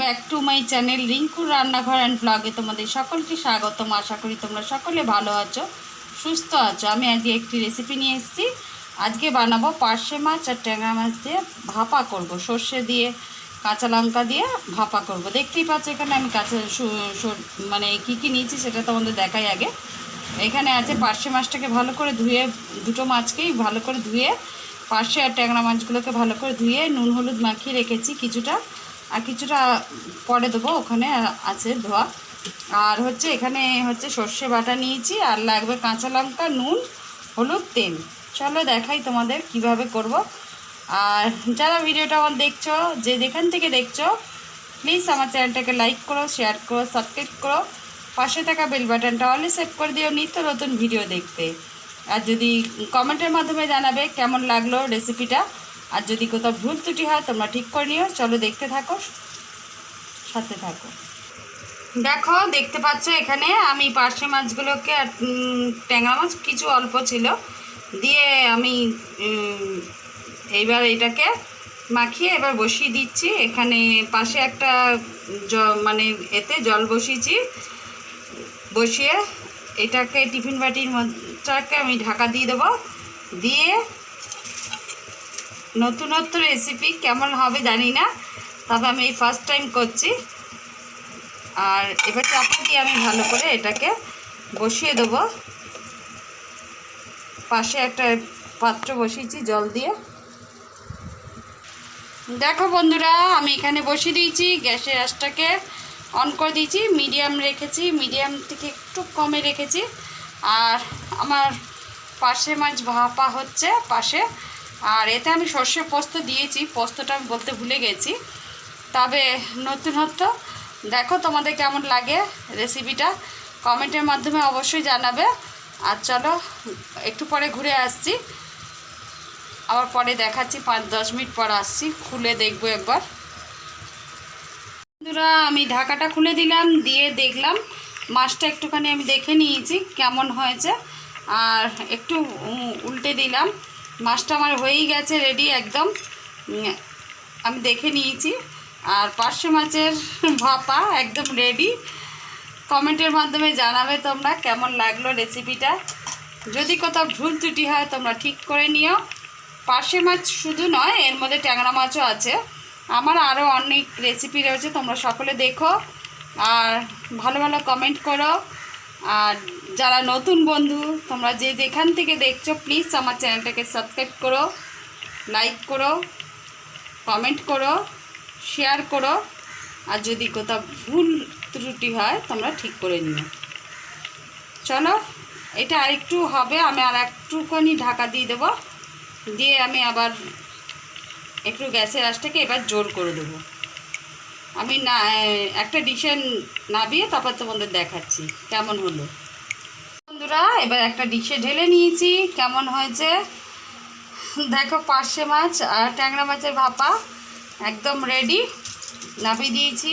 Back to my channel রিঙ্কুর রান্নাঘর and ব্লগে তোমাদের সকলকে স্বাগতম। আশা করি তোমরা সকলে ভালো আছো, সুস্থ আছো। আমি আজকে একটি রেসিপি নিয়ে এসেছি। আজকে বানাবো পার্শে মাছ আর ট্যাংরা মাছ দিয়ে ভাপা করব, সর্ষে দিয়ে কাঁচা লঙ্কা দিয়ে ভাপা করব। দেখতেই পাচ্ছ এখানে আমি মানে কী নিয়েছি সেটা তোমাদের দেখাই আগে। এখানে আছে পার্শে মাছটাকে ভালো করে ধুয়ে, দুটো মাছকেই ভালো করে ধুয়ে, পার্শে আর ট্যাংরা মাছগুলোকে ভালো করে ধুয়ে নুন হলুদ মাখিয়ে রেখেছি কিছুটা, আর কিছুটা পরে দেবো, ওখানে আছে ধোয়া। আর এখানে সর্ষে বাটা নিয়েছি, আর লাগবে কাঁচা লঙ্কা, নুন, হলুদ, তেল। চলো দেখাই তোমাদের কিভাবে করব। আর যারা ভিডিওটা আমার দেখছো, যে যেখান থেকে দেখছো, প্লিজ আমার চ্যানেলটাকে লাইক করো, শেয়ার করো, সাবস্ক্রাইব করো, পাশে থাকা বেল বাটনটা অলে সেভ করে দিও নিত্য নতুন ভিডিও দেখতে। আর যদি কমেন্টের মাধ্যমে জানাবে কেমন লাগলো রেসিপিটা, আর যদি কোথাও ভুল ত্রুটি হয় তোমরা ঠিক করে নিও। চলো দেখতে থাকো, সাথে থাকো। দেখো, দেখতে পাচ্ছ এখানে আমি পার্শে মাছগুলোকে আর ট্যাংরা মাছ কিছু অল্প ছিল দিয়ে আমি এইবার এটাকে মাখিয়ে এবার বসিয়ে দিচ্ছি। এখানে পাশে একটা মানে এতে জল বসিয়েছি, বসিয়ে এটাকে টিফিন বাটির মধ্যে আমি ঢাকা দিয়ে দেবো। দিয়ে নতুনত্ব রেসিপি কেমন হবে জানি না, তবে আমি এই ফার্স্ট টাইম করছি। আর এবার চাপা দিয়ে আমি ভালো করে এটাকে বসিয়ে দেবো। পাশে একটা পাত্র বসিয়েছি জল দিয়ে। দেখো বন্ধুরা, আমি এখানে বসিয়ে দিয়েছি, গ্যাসের আঁচটাকে অন করে দিয়েছি, মিডিয়াম রেখেছি, মিডিয়াম থেকে একটু কমে রেখেছি। আর আমার পার্শে মাছ ভাপা হচ্ছে পাশে। আর এতে আমি সর্ষে পোস্ত দিয়েছি, পোস্তটা আমি বলতে ভুলে গেছি। তবে নতুনত্ব দেখো তোমাদের কেমন লাগে রেসিপিটা, কমেন্টের মাধ্যমে অবশ্যই জানাবে। আর চলো একটু পরে ঘুরে আসছি, আবার পরে দেখাচ্ছি, 5-10 মিনিট পর আসছি, খুলে দেখবো একবার। বন্ধুরা, আমি ঢাকাটা খুলে দিলাম, দিয়ে দেখলাম মাছটা একটুখানি আমি দেখে নিয়েছি কেমন হয়েছে। আর একটু উল্টে দিলাম, মাছটা আমার হয়েই গেছে রেডি একদম, আমি দেখে নিয়েছি। আর পার্শে মাছের ভাপা একদম রেডি। কমেন্টের মাধ্যমে জানাবে তোমরা কেমন লাগলো রেসিপিটা। যদি কোথাও ভুল ত্রুটি হয় তোমরা ঠিক করে নিও। পার্শে মাছ শুধু নয়, এর মধ্যে ট্যাংরা মাছও আছে। আমার আরও অনেক রেসিপি রয়েছে, তোমরা সকলে দেখো আর ভালো ভালো কমেন্ট করো। আর যারা নতুন বন্ধু, তোমরা যে যেখান থেকে দেখছো, প্লিজ আমার চ্যানেলটাকে সাবস্ক্রাইব করো, লাইক করো, কমেন্ট করো, শেয়ার করো। আর যদি কোথাও ভুল ত্রুটি হয় তোমরা ঠিক করে নিও। চলো, এটা আরেকটু হবে, আমি আর একটুখানি ঢাকা দিয়ে দেবো, দিয়ে আমি আবার একটু গ্যাসের আঁচটাকে এবার জোর করে দেবো। আমি না একটা ডিশে নাবিয়ে তারপর তোমাদের দেখাচ্ছি কেমন হলো। বন্ধুরা, এবার একটা ডিশে ঢেলে নিয়েছি, কেমন হয়েছে দেখো। পার্শে মাছ আর ট্যাংরা মাছের ভাপা একদম রেডি, নামিয়ে দিয়েছি।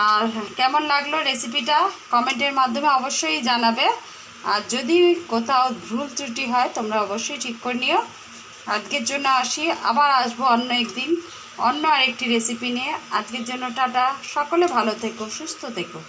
আর কেমন লাগলো রেসিপিটা কমেন্টের মাধ্যমে অবশ্যই জানাবে। আর যদি কোথাও ভুল ত্রুটি হয় তোমরা অবশ্যই ঠিক করে নিও। আজকের জন্য আসি, আবার আসবো অন্য একদিন অন্য আরেকটি রেসিপি নিয়ে। আজকের জন্য টাটা, সকলে ভালো থেকো, সুস্থ থেকো।